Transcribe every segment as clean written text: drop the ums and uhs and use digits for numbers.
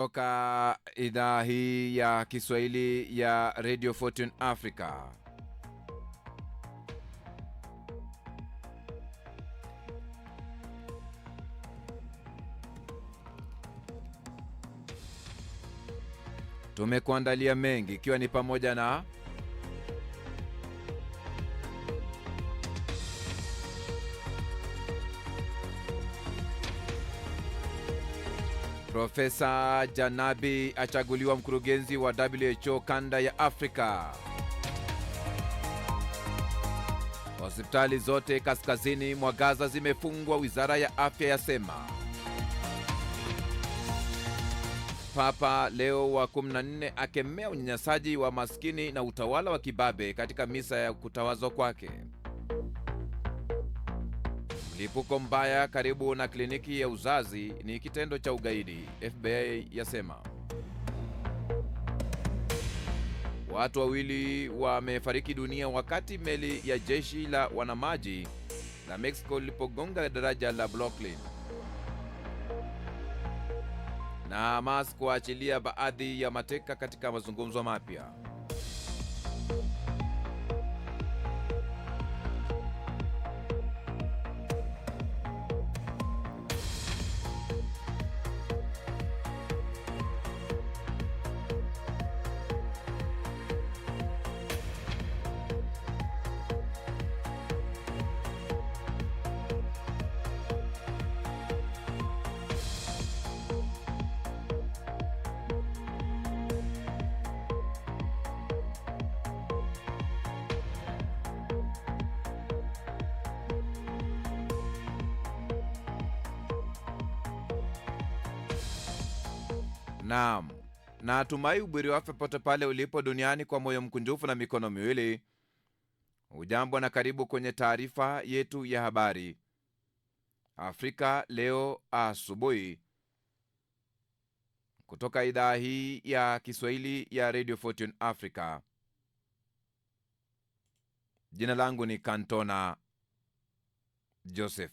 Toka idhaa hii ya Kiswahili ya Radio Fortune Africa. Tumekuandalia mengi, ikiwa ni pamoja na Profesa Janabi achaguliwa mkurugenzi wa WHO kanda ya Afrika. Hospitali zote kaskazini mwa Gaza zimefungwa, wizara ya afya yasema. Papa Leo wa 14 akemea unyanyasaji wa maskini na utawala wa kibabe katika misa ya kutawazwa kwake. Mlipuko mbaya karibu na kliniki ya uzazi ni kitendo cha ugaidi, FBI yasema. Watu wawili wamefariki dunia wakati meli ya jeshi la wanamaji la Mexico lilipogonga daraja la Brooklyn. Na Hamas kuachilia baadhi ya mateka katika mazungumzo mapya. Naam, natumai ubiri wafe pote pale ulipo duniani kwa moyo mkunjufu na mikono miwili. Ujambo na karibu kwenye taarifa yetu ya habari Afrika leo asubuhi, kutoka idhaa hii ya Kiswahili ya Radio Fortune Africa. Jina langu ni Kantona Joseph.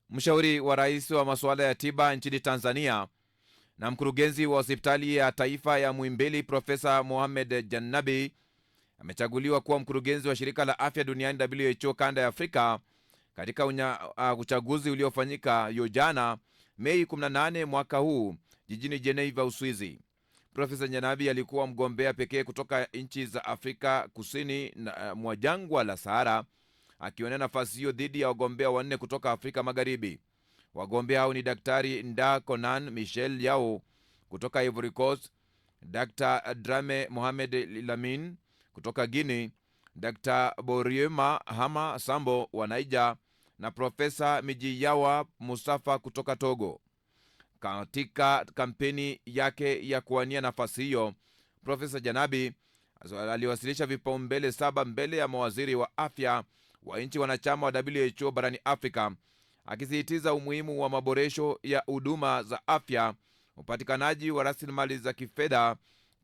Mshauri wa rais wa masuala ya tiba nchini Tanzania na mkurugenzi wa hospitali ya taifa ya Muhimbili Profesa Mohamed Janabi amechaguliwa kuwa mkurugenzi wa shirika la afya duniani WHO kanda ya Afrika katika uchaguzi uliofanyika jana Mei 18 mwaka huu jijini Geneva, Uswizi. Profesa Janabi alikuwa mgombea pekee kutoka nchi za Afrika kusini mwa jangwa la Sahara, akionea nafasi hiyo dhidi ya wagombea wanne kutoka Afrika Magharibi. Wagombea hao ni Daktari Nda Konan Michel Yao kutoka Ivory Coast, Dr. Drame Mohamed Lamin kutoka Guinea, Dr. Boriema Hama Sambo wa Niger na Profesa Mijiyawa Mustafa kutoka Togo. Katika kampeni yake ya kuwania nafasi hiyo, Profesa Janabi aliwasilisha vipaumbele 7 mbele ya mawaziri wa afya wa nchi wanachama wa WHO barani Afrika, akisisitiza umuhimu wa maboresho ya huduma za afya, upatikanaji wa rasilimali za kifedha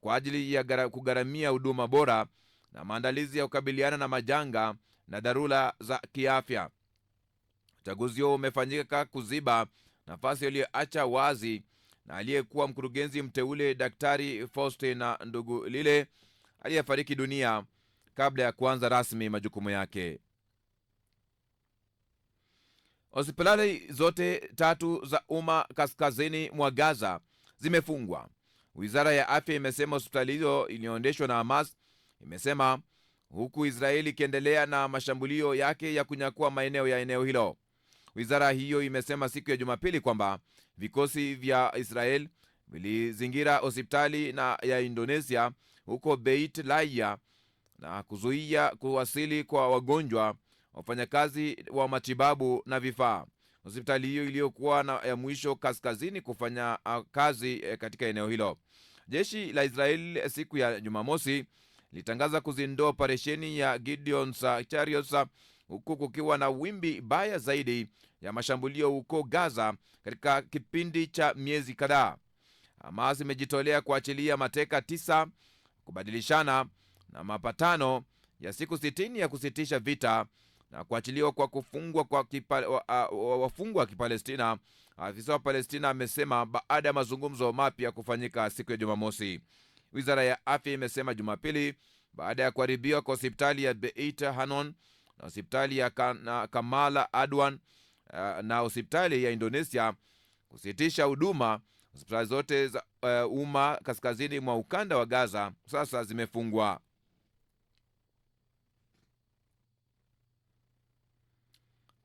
kwa ajili ya kugharamia huduma bora na maandalizi ya kukabiliana na majanga na dharura za kiafya. Uchaguzi huo umefanyika kuziba nafasi iliyoacha wazi na aliyekuwa mkurugenzi mteule Daktari Faustin Ndugulile aliyefariki dunia kabla ya kuanza rasmi majukumu yake. Hospitali zote 3 za umma kaskazini mwa Gaza zimefungwa. Wizara ya afya imesema hospitali hizo iliyoendeshwa na Hamas imesema, huku Israeli ikiendelea na mashambulio yake ya kunyakua maeneo ya eneo hilo. Wizara hiyo imesema siku ya Jumapili kwamba vikosi vya Israel vilizingira hospitali ya Indonesia huko Beit Lahiya na kuzuia kuwasili kwa wagonjwa, wafanyakazi wa matibabu na vifaa. Hospitali hiyo iliyokuwa ya mwisho kaskazini kufanya kazi katika eneo hilo. Jeshi la Israel siku ya Jumamosi litangaza kuzindua operesheni ya Gideon's Chariots, huku kukiwa na wimbi baya zaidi ya mashambulio huko Gaza katika kipindi cha miezi kadhaa. Hamas imejitolea kuachilia mateka 9, kubadilishana na mapatano ya siku 60 ya kusitisha vita na kuachiliwa kwa kufungwa kwa wafungwa wa Kipalestina. Afisa wa Palestina amesema baada ya mazungumzo mapya kufanyika siku ya Jumamosi. Wizara ya afya imesema Jumapili baada ya kuharibiwa kwa hospitali ya Beit Hanon na hospitali ya Kamala Adwan na hospitali ya Indonesia kusitisha huduma, hospitali zote za umma kaskazini mwa ukanda wa Gaza sasa zimefungwa.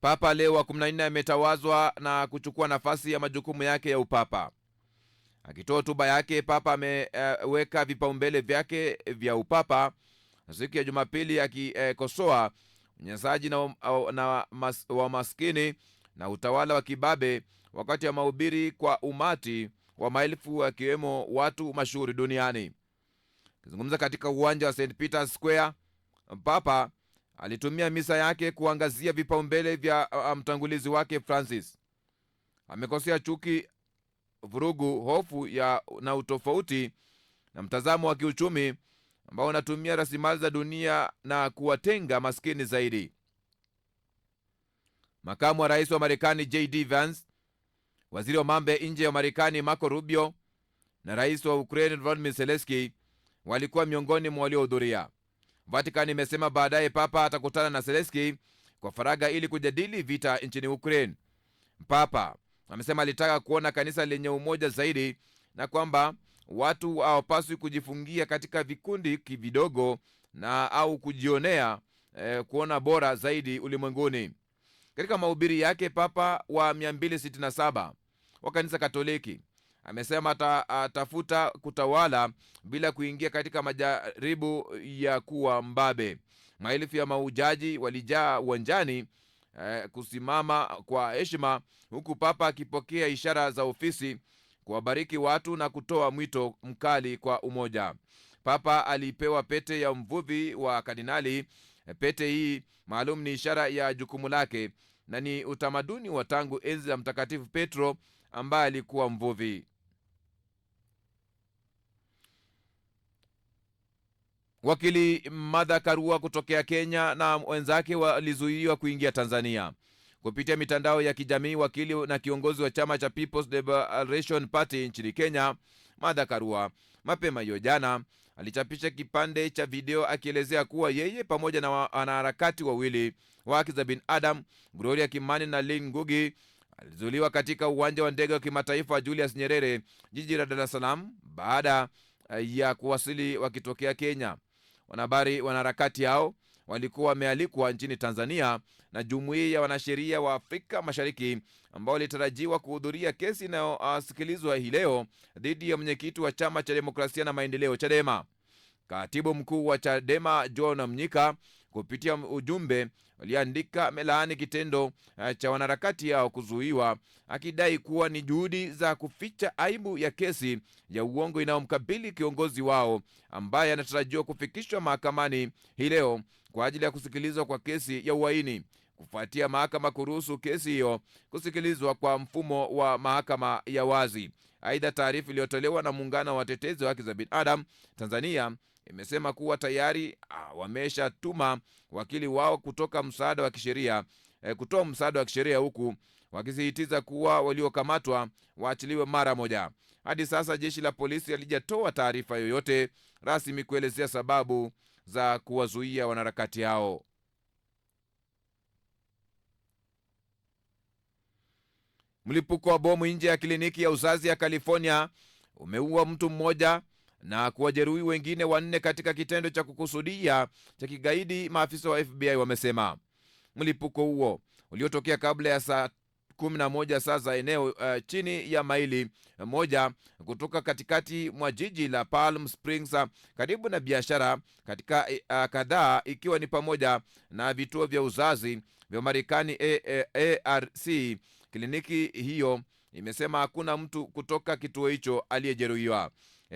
Papa Leo wa 14 ametawazwa na kuchukua nafasi ya majukumu yake ya upapa. Akitoa hotuba yake, Papa ameweka vipaumbele vyake vya upapa siku ya Jumapili, akikosoa unyanyasaji wa maskini na utawala wa kibabe wakati wa mahubiri kwa umati wa maelfu akiwemo watu mashuhuri duniani. Akizungumza katika uwanja wa St Peter's Square, Papa alitumia misa yake kuangazia vipaumbele vya mtangulizi wake Francis. Amekosea chuki, vurugu, hofu na utofauti na mtazamo wa kiuchumi ambao unatumia rasilimali za dunia na kuwatenga maskini zaidi. Makamu wa rais wa Marekani JD Vance, waziri wa mambo ya nje wa Marekani Marco Rubio na rais wa Ukraine Volodymyr Zelensky walikuwa miongoni mwa waliohudhuria. Vatican imesema baadaye Papa atakutana na Zelensky kwa faragha ili kujadili vita nchini Ukraine. Papa amesema alitaka kuona kanisa lenye umoja zaidi na kwamba watu hawapaswi kujifungia katika vikundi vidogo na au kujionea kuona bora zaidi ulimwenguni. Katika mahubiri yake, Papa wa 267 wa kanisa Katoliki amesema atafuta kutawala bila kuingia katika majaribu ya kuwa mbabe. Maelfu ya mahujaji walijaa uwanjani kusimama kwa heshima, huku Papa akipokea ishara za ofisi, kuwabariki watu na kutoa mwito mkali kwa umoja. Papa alipewa pete ya mvuvi wa kardinali. Pete hii maalum ni ishara ya jukumu lake na ni utamaduni wa tangu enzi za Mtakatifu Petro ambaye alikuwa mvuvi. Wakili Martha Karua kutokea Kenya na wenzake walizuiwa kuingia Tanzania. Kupitia mitandao ya kijamii, wakili na kiongozi wa chama cha People's Liberation Party nchini Kenya, Martha Karua, mapema hiyo jana alichapisha kipande cha video akielezea kuwa yeye pamoja na wanaharakati wawili wa haki za binadamu, Gloria Kimani na Lynn Ngugi, alizuiliwa katika uwanja wa ndege wa kimataifa wa Julius Nyerere jiji la Dar es Salaam baada ya kuwasili wakitokea Kenya. Wanaharakati hao walikuwa wamealikwa nchini Tanzania na jumuiya ya wanasheria wa Afrika Mashariki ambao walitarajiwa kuhudhuria kesi inayosikilizwa hii leo dhidi ya mwenyekiti wa chama cha demokrasia na maendeleo Chadema. Katibu mkuu wa Chadema John Mnyika kupitia ujumbe aliandika amelaani kitendo cha wanaharakati hao kuzuiwa, akidai kuwa ni juhudi za kuficha aibu ya kesi ya uongo inayomkabili kiongozi wao ambaye anatarajiwa kufikishwa mahakamani hii leo kwa ajili ya kusikilizwa kwa kesi ya uhaini, kufuatia mahakama kuruhusu kesi hiyo kusikilizwa kwa mfumo wa mahakama ya wazi. Aidha, taarifa iliyotolewa na muungano wa watetezi wa haki za binadamu Tanzania imesema kuwa tayari wameshatuma wakili wao kutoa msaada wa kisheria huku wakisisitiza kuwa waliokamatwa waachiliwe mara moja. Hadi sasa jeshi la polisi halijatoa taarifa yoyote rasmi kuelezea sababu za kuwazuia wanaharakati hao. Mlipuko wa bomu nje ya kliniki ya uzazi ya California umeua mtu mmoja na kuwajeruhi wengine 4 katika kitendo cha kukusudia cha kigaidi, maafisa wa FBI wamesema. Mlipuko huo uliotokea kabla ya saa 11 saa za eneo chini ya maili moja kutoka katikati mwa jiji la Palm Springs, karibu na biashara katika kadhaa, ikiwa ni pamoja na vituo vya uzazi vya Marekani ARC. Kliniki hiyo imesema hakuna mtu kutoka kituo hicho aliyejeruhiwa.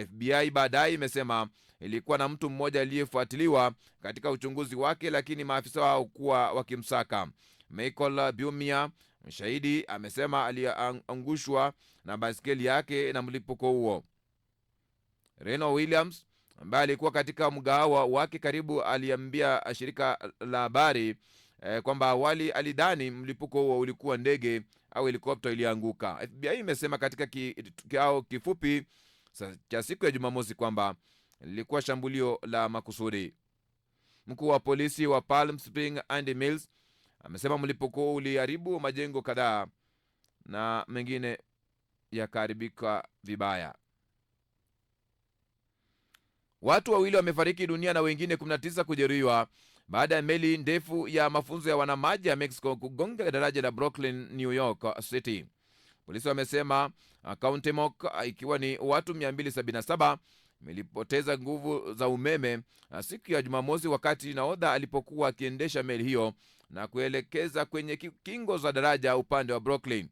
FBI baadaye imesema ilikuwa na mtu mmoja aliyefuatiliwa katika uchunguzi wake, lakini maafisa wao kuwa wakimsaka. Michael Bumia, mshahidi, amesema aliangushwa na baiskeli yake na mlipuko huo. Reno Williams ambaye alikuwa katika mgahawa wake karibu aliambia shirika la habari kwamba awali alidhani mlipuko huo ulikuwa ndege au helikopta ilianguka. FBI imesema katika kikao kifupi cha siku ya Jumamosi kwamba lilikuwa shambulio la makusudi. Mkuu wa polisi wa Palm Springs Andy Mills amesema mlipuko uliharibu majengo kadhaa na mengine yakaharibika vibaya. Watu wawili wamefariki dunia na wengine 19 kujeruhiwa baada ya meli ndefu ya mafunzo ya wanamaji ya Mexico kugonga daraja la Brooklyn, New York City. Polisi wamesema Countymok, ikiwa ni watu 277, ilipoteza nguvu za umeme siku ya Jumamosi wakati nahodha alipokuwa akiendesha meli hiyo na kuelekeza kwenye kingo za daraja upande wa Brooklyn.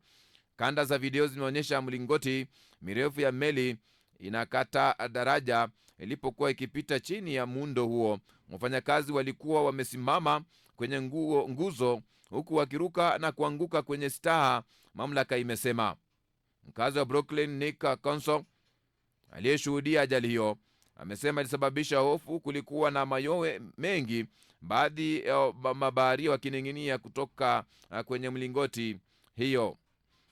Kanda za video zimeonyesha mlingoti mirefu ya meli inakata daraja ilipokuwa ikipita chini ya muundo huo. Wafanyakazi walikuwa wamesimama kwenye nguzo huku wakiruka na kuanguka kwenye staha, mamlaka imesema. Mkazi wa Brooklyn Nick Conso aliyeshuhudia ajali hiyo amesema ilisababisha hofu. Kulikuwa na mayowe mengi, baadhi ya mabaharia wakining'inia kutoka kwenye mlingoti hiyo.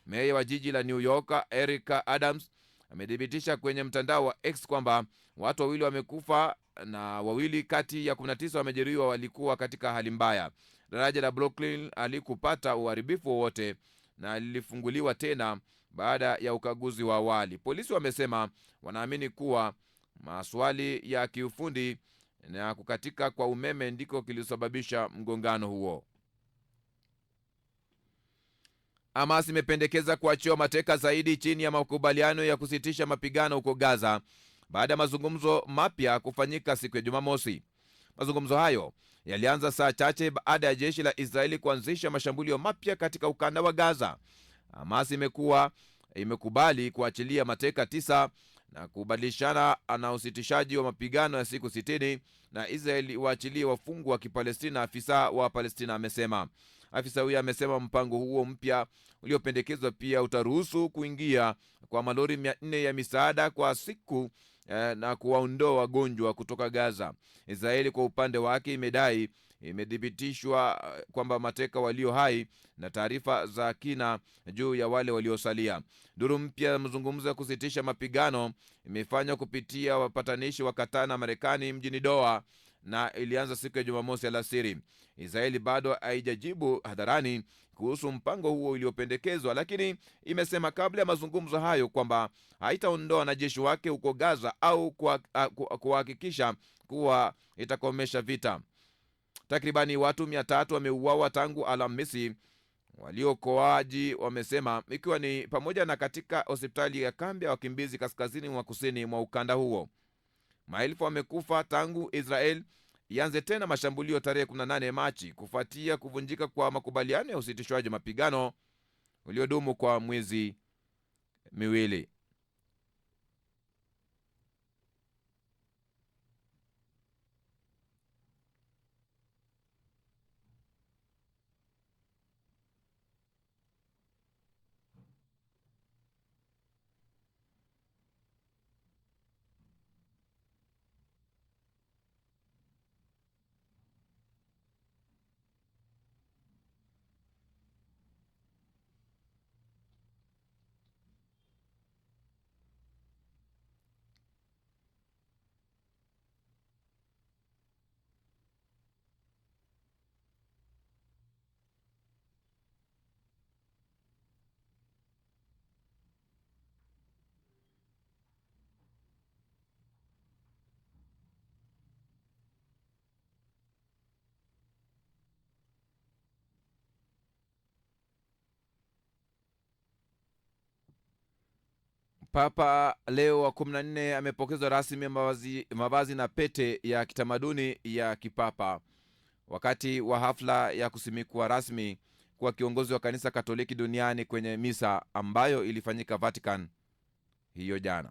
Meya wa jiji la New York Eric Adams amedhibitisha kwenye mtandao wa X kwamba watu wawili wamekufa na wawili kati ya 19 wamejeruhiwa walikuwa katika hali mbaya. Daraja la Brooklyn halikupata uharibifu wowote na lilifunguliwa tena baada ya ukaguzi wa awali. Polisi wamesema wanaamini kuwa maswali ya kiufundi na kukatika kwa umeme ndiko kilisababisha mgongano huo. Hamas imependekeza kuachiwa mateka zaidi chini ya makubaliano ya kusitisha mapigano huko Gaza baada ya mazungumzo mapya kufanyika siku ya Jumamosi. Mazungumzo hayo yalianza saa chache baada ya jeshi la Israeli kuanzisha mashambulio mapya katika ukanda wa Gaza. Hamas imekubali kuachilia mateka 9 na kubadilishana na usitishaji wa mapigano ya siku 60 na Israeli waachilie wafungwa wa Kipalestina, afisa wa Palestina amesema. Afisa huyo amesema mpango huo mpya uliopendekezwa pia utaruhusu kuingia kwa malori 400 ya misaada kwa siku na kuwaondoa wagonjwa kutoka Gaza. Israeli kwa upande wake imethibitishwa kwamba mateka walio hai na taarifa za kina juu ya wale waliosalia. Duru mpya ya mazungumzo ya kusitisha mapigano imefanywa kupitia wapatanishi wa Qatar na Marekani mjini Doha na ilianza siku ya Jumamosi alasiri. Israeli bado haijajibu hadharani kuhusu mpango huo uliopendekezwa, lakini imesema kabla ya mazungumzo hayo kwamba haitaondoa wanajeshi wake huko Gaza au kuhakikisha kuwa itakomesha vita. Takribani watu 300 wameuawa tangu Alhamisi, waliokoaji wamesema, ikiwa ni pamoja na katika hospitali ya kambi ya wakimbizi kaskazini mwa kusini mwa ukanda huo. Maelfu wamekufa tangu Israel ianze tena mashambulio tarehe 18 Machi kufuatia kuvunjika kwa makubaliano ya usitishwaji mapigano uliodumu kwa mwezi miwili. Papa Leo wa 14 amepokezwa rasmi mavazi na pete ya kitamaduni ya kipapa wakati wa hafla ya kusimikwa rasmi kuwa kiongozi wa kanisa Katoliki duniani kwenye misa ambayo ilifanyika Vatican hiyo jana.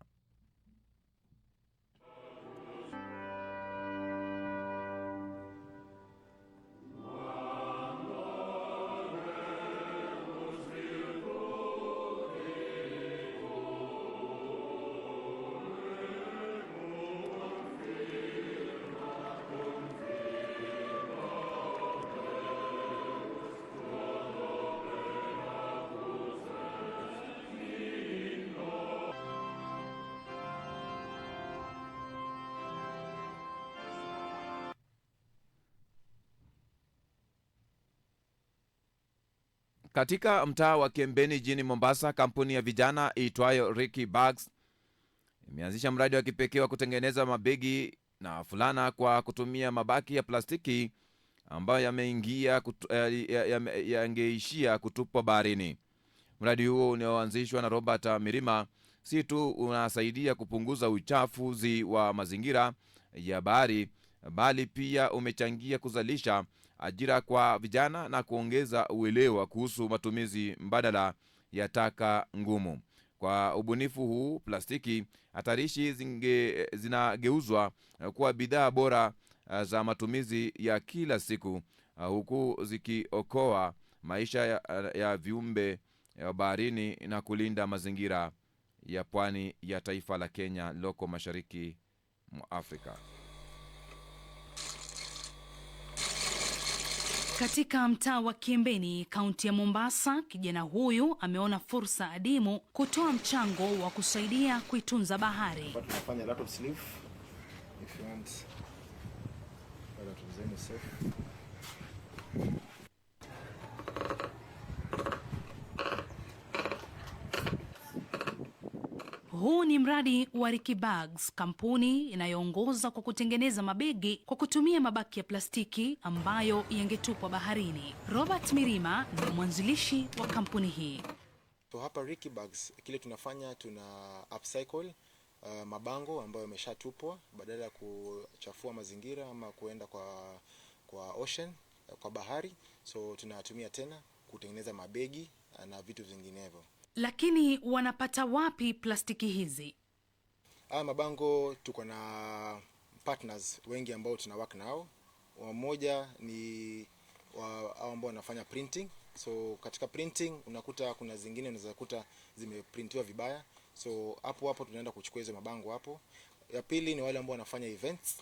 Katika mtaa wa Kiembeni jijini Mombasa, kampuni ya vijana iitwayo Ricky Bags imeanzisha mradi wa kipekee wa kutengeneza mabegi na fulana kwa kutumia mabaki ya plastiki ambayo yangeishia kutupwa baharini. Mradi huo unaoanzishwa na Robert Mirima si tu unasaidia kupunguza uchafuzi wa mazingira ya bahari, bali pia umechangia kuzalisha ajira kwa vijana na kuongeza uelewa kuhusu matumizi mbadala ya taka ngumu. Kwa ubunifu huu, plastiki hatarishi zinageuzwa kuwa bidhaa bora za matumizi ya kila siku, huku zikiokoa maisha ya viumbe ya baharini na kulinda mazingira ya pwani ya taifa la Kenya loko mashariki mwa Afrika. Katika mtaa wa Kiembeni, kaunti ya Mombasa, kijana huyu ameona fursa adimu kutoa mchango wa kusaidia kuitunza bahari. Tunafanya lot of sleeve if you want a lot of them safe. Huu ni mradi wa Ricky Bags, kampuni inayoongoza kwa kutengeneza mabegi kwa kutumia mabaki ya plastiki ambayo yangetupwa baharini. Robert Mirima ni mwanzilishi wa kampuni hii. So hapa Ricky Bags kile tunafanya, tuna upcycle mabango ambayo yameshatupwa, badala ya kuchafua mazingira ama kuenda kwa ocean, kwa bahari. So tunatumia tena kutengeneza mabegi na vitu vinginevyo. Lakini wanapata wapi plastiki hizi? Mabango tuko na partners wengi ambao tuna work nao. Mmoja ni ambao wanafanya printing. So katika printing unakuta kuna zingine unaweza kuta zimeprintiwa vibaya. So hapo tunaenda kuchukua hizo mabango hapo. Ya pili ni wale ambao wanafanya events.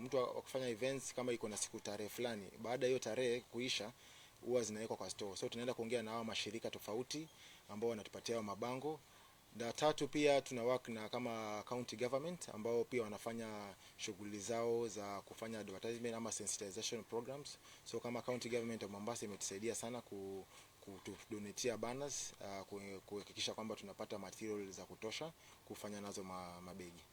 Mtu akifanya events kama iko na siku tarehe fulani, baada hiyo tarehe kuisha huwa zinawekwa kwa store. So tunaenda kuongea na hao mashirika tofauti ambao wanatupatia mabango. Na tatu pia tuna work na kama county government ambao pia wanafanya shughuli zao za kufanya advertisement ama sensitization programs. So kama county government of Mombasa imetusaidia sana kutudonatea banners, kuhakikisha kwamba tunapata material za kutosha kufanya nazo mabegi.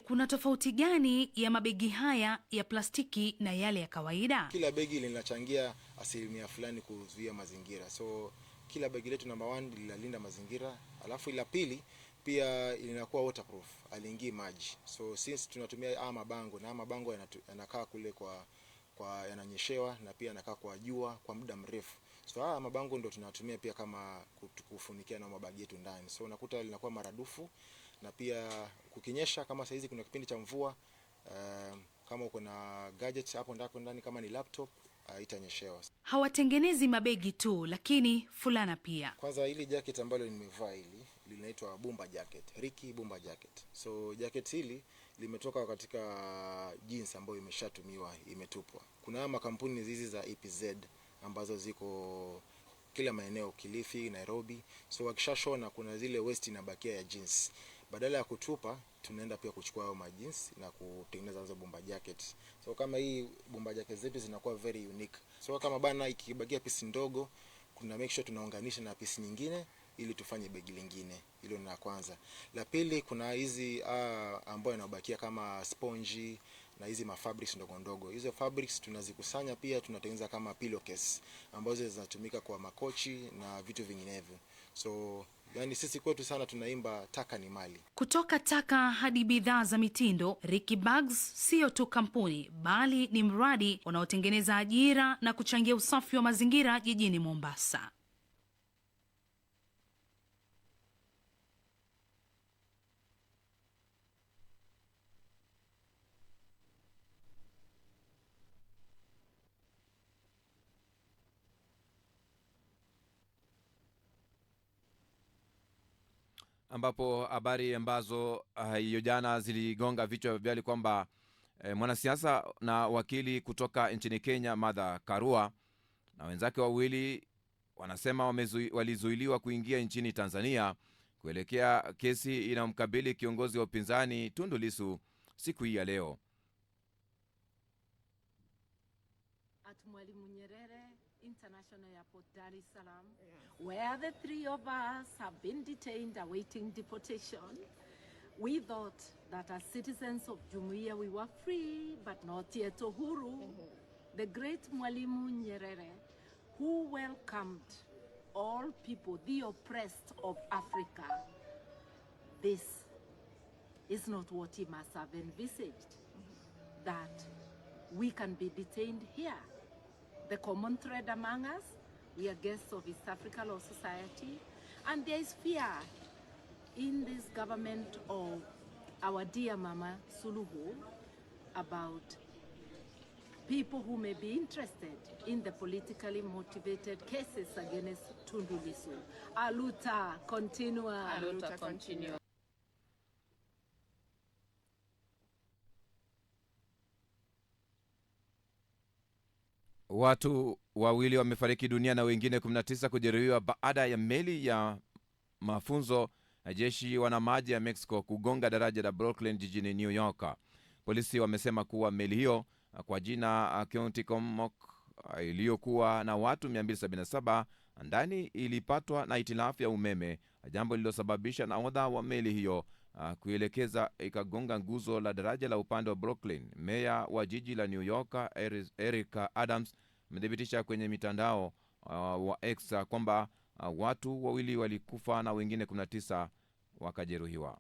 Kuna tofauti gani ya mabegi haya ya plastiki na yale ya kawaida? Kila begi linachangia asilimia fulani kuzuia mazingira. So kila begi letu number 1 linalinda mazingira, alafu ila pili pia linakuwa waterproof, aliingii maji. So since tunatumia mabango, na mabango yanakaa kule kwa yananyeshewa na pia yanakaa kwa jua kwa muda mrefu. So mabango ndo tunatumia pia kama kufunikia na mabagi yetu ndani. So unakuta linakuwa maradufu, na pia kukinyesha kama saizi kuna kipindi cha mvua, kama uko na gadgets hapo ndani kama ni laptop, itanyeshewa. Hawatengenezi mabegi tu, lakini fulana pia. Kwanza hili jacket ambalo nimevaa hili linaitwa Bomba Jacket, Ricky Bomba Jacket. So jacket hili limetoka katika jeans ambayo imeshatumiwa, imetupwa. Kuna makampuni hizi za EPZ ambazo ziko kila maeneo, Kilifi, Nairobi. So wakishashona kuna zile waste inabakia ya jeans. Badala ya kutupa, tunaenda pia kuchukua hayo jeans na kutengeneza hizo bomba jacket. So kama hii bomba jacket zetu zinakuwa very unique. So kama bana ikibakia piece ndogo, kuna make sure tunaunganisha na piece nyingine ili tufanye begi lingine. Hilo ni la kwanza. La pili, kuna hizi ambayo yanabakia kama sponge na hizi mafabrics ndogo ndogo. Hizo fabrics tunazikusanya pia tunatengeneza kama pillowcase ambazo zinatumika kwa makochi na vitu vinginevyo. So yani sisi kwetu sana tunaimba taka ni mali. Kutoka taka hadi bidhaa za mitindo, Ricky Bags sio tu kampuni, bali ni mradi unaotengeneza ajira na kuchangia usafi wa mazingira jijini Mombasa. Ambapo habari ambazo hiyo jana ziligonga vichwa vya kwamba mwanasiasa na wakili kutoka nchini Kenya Martha Karua na wenzake wawili wanasema walizuiliwa kuingia nchini Tanzania kuelekea kesi inayomkabili kiongozi wa upinzani Tundu Lissu siku hii ya leo. At Mwalimu Nyerere International Airport. Airport, Dar es Salaam, where the three of us have been detained awaiting deportation. We thought that as citizens of Jumuiya we were free, but not yet uhuru. The great Mwalimu Nyerere, who welcomed all people, the oppressed of Africa, this is not what he must have envisaged, that we can be detained here. The common thread among us, we are guests of East Africa Law Society, and there is fear in this government of our dear Mama Suluhu about people who may be interested in the politically motivated cases against Tundu Lissu. Aluta continua. Aluta continua. Watu wawili wamefariki dunia na wengine 19 kujeruhiwa baada ya meli ya mafunzo ya jeshi wanamaji ya Mexico kugonga daraja la Brooklyn jijini New York. Polisi wamesema kuwa meli hiyo kwa jina Quanticomoc iliyokuwa na watu 277 ndani ilipatwa na hitilafu ya umeme, jambo lililosababisha nahodha wa meli hiyo kuelekeza ikagonga nguzo la daraja la upande wa Brooklyn. Meya wa jiji la New York Eric Adams amedhibitisha kwenye mitandao wa X kwamba watu wawili walikufa na wengine 19 wakajeruhiwa.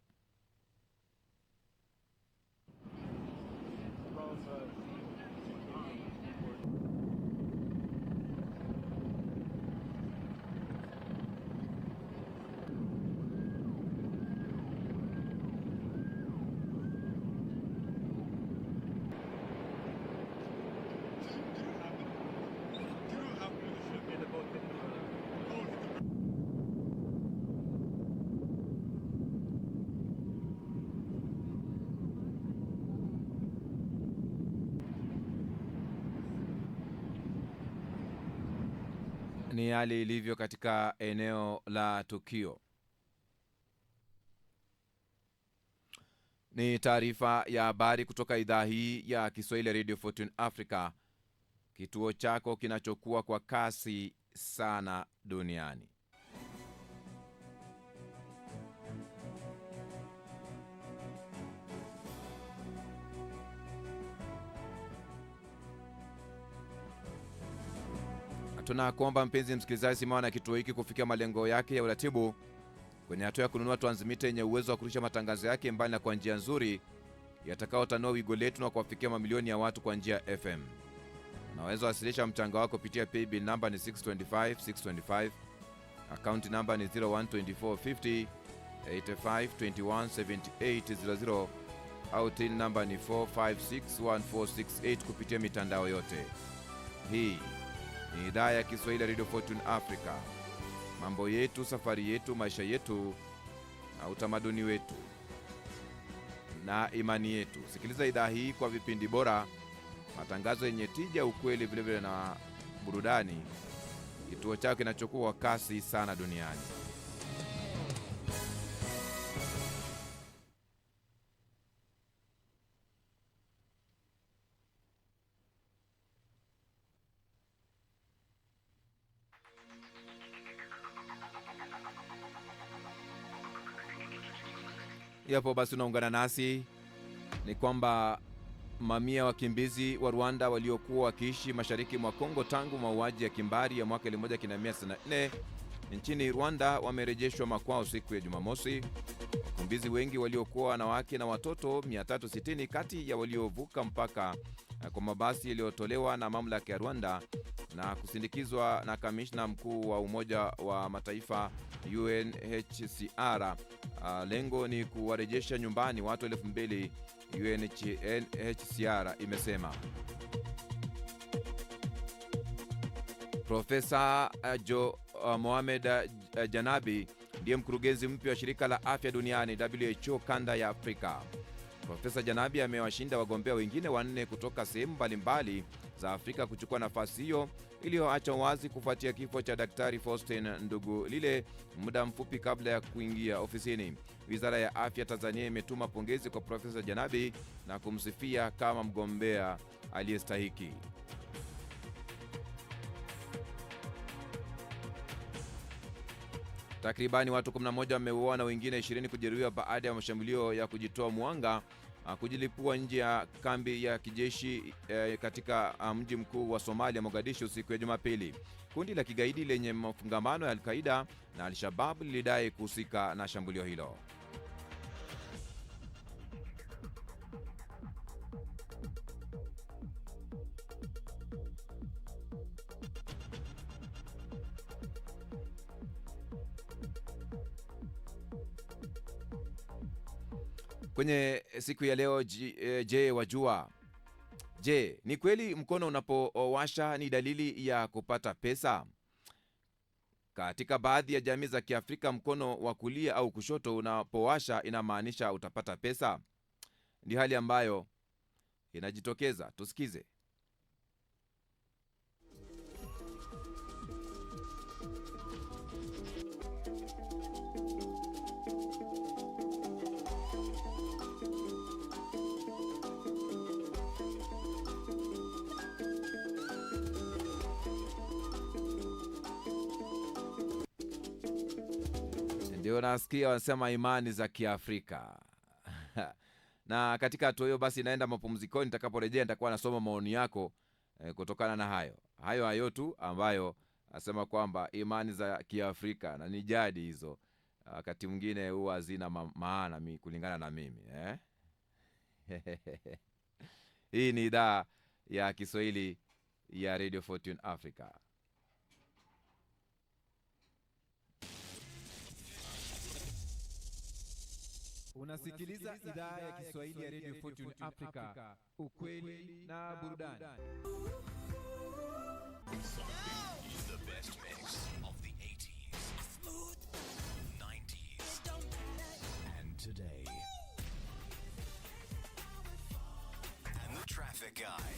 Ni hali ilivyo katika eneo la tukio. Ni taarifa ya habari kutoka idhaa hii ya Kiswahili Radio Fortune Africa, kituo chako kinachokuwa kwa kasi sana duniani. Tunakuomba mpenzi msikilizaji, simama na kituo hiki kufikia malengo yake ya uratibu kwenye hatua ya kununua transmitter yenye uwezo wa kurusha matangazo yake mbali na kwa njia nzuri yatakayotanua wigo letu na kuwafikia mamilioni ya watu kwa njia ya FM. Unaweza wasilisha mchango wako kupitia paybill number ni 625 account number ni 012450 85217800 au tin number ni 4561468 kupitia mitandao yote. Hii ni idhaa ya Kiswahili Radio Fortune Africa. Mambo yetu, safari yetu, maisha yetu na utamaduni wetu na imani yetu. Sikiliza idhaa hii kwa vipindi bora, matangazo yenye tija, ukweli, vile vile na burudani. Kituo chako kinachokuwa kasi sana duniani. Yapo basi unaungana nasi, ni kwamba mamia wakimbizi wa Rwanda waliokuwa wakiishi mashariki mwa Kongo tangu mauaji ya kimbari ya mwaka 1994 nchini Rwanda wamerejeshwa makwao siku ya Jumamosi. Wakimbizi wengi waliokuwa wanawake na watoto 360 kati ya waliovuka mpaka kwa mabasi yaliyotolewa na mamlaka ya Rwanda na kusindikizwa na kamishna mkuu wa Umoja wa Mataifa UNHCR. Lengo ni kuwarejesha nyumbani watu 2000, UNHCR imesema. Profesa Mohamed Janabi ndiye mkurugenzi mpya wa shirika la afya duniani WHO kanda ya Afrika. Profesa Janabi amewashinda wagombea wengine 4 kutoka sehemu mbalimbali za Afrika kuchukua nafasi hiyo iliyoacha wazi kufuatia kifo cha Daktari Faustin Ndugulile muda mfupi kabla ya kuingia ofisini. Wizara ya Afya Tanzania imetuma pongezi kwa Profesa Janabi na kumsifia kama mgombea aliyestahiki. Takribani watu 11 wameuawa na wengine 20 kujeruhiwa baada ya mashambulio ya kujitoa mwanga kujilipua nje ya kambi ya kijeshi katika mji mkuu wa Somalia, Mogadishu, siku ya Jumapili. Kundi la kigaidi lenye mafungamano ya Al-Qaida na Al-Shabaab lilidai kuhusika na shambulio hilo. Kwenye siku ya leo, je, wajua? Je, ni kweli mkono unapowasha ni dalili ya kupata pesa? Katika baadhi ya jamii za Kiafrika, mkono wa kulia au kushoto unapowasha inamaanisha utapata pesa. Ni hali ambayo inajitokeza. Tusikize. Ndio nasikia wanasema imani za Kiafrika. Na katika hatua hiyo basi naenda mapumzikoni. Nitakaporejea nitakuwa nasoma maoni yako kutokana na hayo tu ambayo nasema kwamba imani za Kiafrika na ni jadi hizo wakati mwingine huwa hazina maana kulingana na mimi Hii ni idhaa ya Kiswahili ya Radio Fortune Africa. Unasikiliza idhaa ya Kiswahili ya Radio Fortune Africa, ukweli na burudani. Is the best mix of the 80s, 90s, and today. And the traffic guy